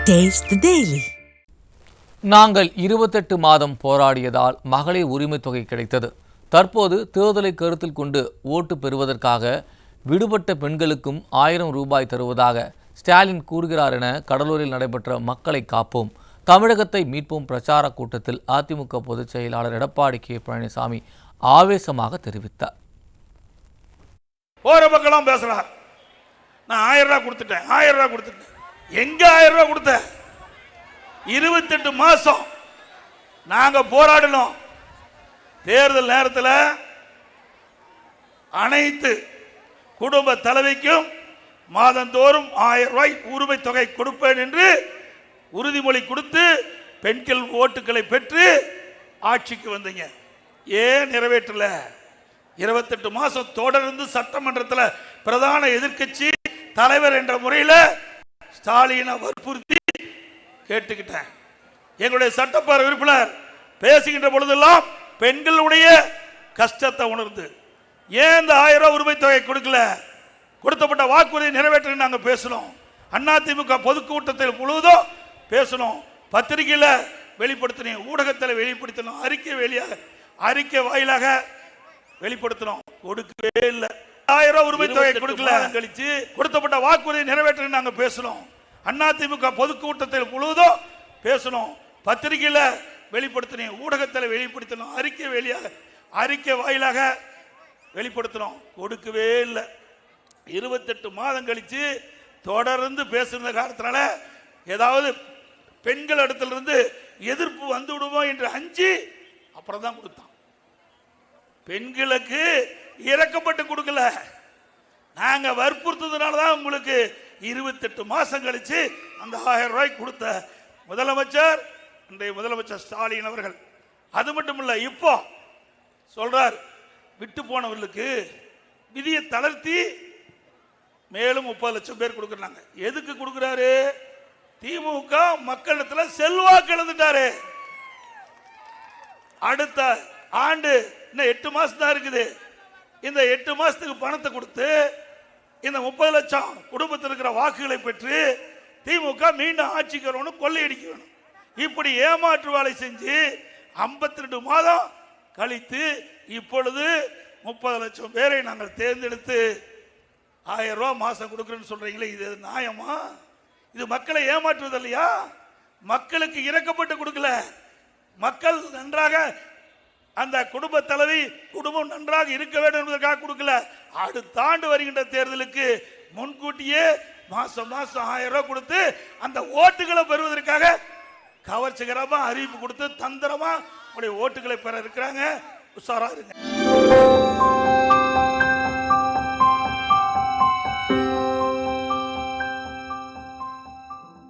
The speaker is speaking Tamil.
Taste the Daily. நாங்கள் 28 மாதம் போராடியதால் மகளிர் உரிமை தொகை கிடைத்தது. தற்போது தேர்தலை கருத்தில் கொண்டு ஓட்டு பெறுவதற்காக விடுபட்ட பெண்களுக்கும் 1000 ரூபாய் தருவதாக ஸ்டாலின் கூறுகிறார் என கடலூரில் நடைபெற்ற மக்களை காப்போம் தமிழகத்தை மீட்போம் பிரச்சார கூட்டத்தில் அதிமுக பொதுச் செயலாளர் எடப்பாடி கே பழனிசாமி ஆவேசமாக தெரிவித்தார். போற பக்கம் பேசுறார், நான் 1000 ரூபாய் கொடுத்துட்டேன், 1000 ரூபாய் கொடுத்துட்டேன். எங்க 1000 ரூபாய் கொடுத்த? 28 மாசம் நாங்க போராடணும். தேர்தல் நேரத்தில் அனைத்து குடும்ப தலைவிக்கும் மாதந்தோறும் 1000 ரூபாய் உரிமை தொகை கொடுப்பேன் என்று உறுதிமொழி கொடுத்து பெண்கள் ஓட்டுகளை பெற்று ஆட்சிக்கு வந்தீங்க. ஏன் நிறைவேற்றல? 28 மாசம் தொடர்ந்து சட்டமன்றத்தில் பிரதான எதிர்க்கட்சி தலைவர் என்ற முறையில் ஸ்டாலினை வற்புறுத்தி கேட்டுக்கிட்டேன். எங்களுடைய சட்டப்பேரவை உறுப்பினர் பேசுகின்ற பொழுதெல்லாம் பெண்களுடைய கஷ்டத்தை உணர்ந்து ஏன் இந்த 1000 ரூபாய் உரிமை தொகை கொடுக்கல? கொடுத்தப்பட்ட வாக்குறுதியை நிறைவேற்ற நாங்கள் பேசணும். அதிமுக பொதுக்கூட்டத்தில் முழுவதும் பேசணும், பத்திரிகையில் வெளிப்படுத்தணும், ஊடகத்தில் வெளிப்படுத்தணும், அறிக்கை வாயிலாக வெளிப்படுத்தணும். கொடுக்கவே இல்லை. 1000 ரூபாய் உரிமை தொகை கொடுக்கல. கழிச்சு கொடுத்தப்பட்ட வாக்குறுதியை நிறைவேற்ற நாங்கள் பேசணும். அதிமுக பொதுக்கூட்டத்தில் முழுவதும் பேசணும், பத்திரிகையில் வெளிப்படுத்தணும், ஊடகத்தில் வெளிப்படுத்தணும், அறிக்கை வாயிலாக வெளிப்படுத்தணும். கொடுக்கவே இல்லை. 28 மாதம் கழிச்சு தொடர்ந்து பேசுகிற காரணத்தினால ஏதாவது பெண்கள் இடத்திலிருந்து எதிர்ப்பு வந்து விடுமோ என்று அஞ்சு அப்புறம் தான் கொடுத்தான். பெண்களுக்கு இறக்கப்பட்டு கொடுக்கல, நாங்க வற்புறுத்ததுனால தான் உங்களுக்கு 28 மாசம் கழிச்சு அந்த 1000 ரூபாய் கொடுத்த முதலமைச்சர் இன்றைய முதலமைச்சர் ஸ்டாலின் அவர்கள். அது மட்டும் இல்ல, இப்போ சொல்றார் விட்டு போனவர்களுக்கு விதியை தளர்த்தி மேலும் 30 லட்சம் பேர் கொடுக்கறாங்க. எதுக்கு கொடுக்கிறாரு? திமுக மக்களிடத்தில் செல்வாக்கு இழந்துட்டாரு. அடுத்த ஆண்டு இன்னும் 8 மாசம் தான் இருக்குது. இந்த 8 மாசத்துக்கு பணத்தை கொடுத்து இந்த 30 லட்சம் குடும்பத்தில் இருக்கிற வாக்குகளை பெற்று திமுக மீண்டும் ஆட்சிக்கு வரணும், கொள்ளையடிக்க வேணும். இப்படி ஏமாற்று வேலை செஞ்சு 52 மாதம் கழித்து இப்பொழுது 30 லட்சம் பேரை நாங்கள் தேர்ந்தெடுத்து 1000 ரூபாய் மாசம் கொடுக்குறேன்னு சொல்றீங்களே, இது நியாயமா? இது மக்களை ஏமாற்றுவது இல்லையா? மக்களுக்கு இறக்கப்பட்டு கொடுக்கல, மக்கள் நன்றாக அந்த குடும்ப தலைவி குடும்பம் நன்றாக இருக்க வேண்டும் என்பதற்காக கொடுக்கல. அடுத்த ஆண்டு வருகின்ற தேர்தலுக்கு முன்கூட்டியே மாசம் 1000 ரூபாய் கொடுத்து அந்த ஓட்டுகளை பெறுவதற்காக கவர்ச்சிகரமா அறிவிப்பு கொடுத்து தந்திரமா உங்களுடைய ஓட்டுகளை பெற இருக்கிறாங்க. உஷாரா இருங்க.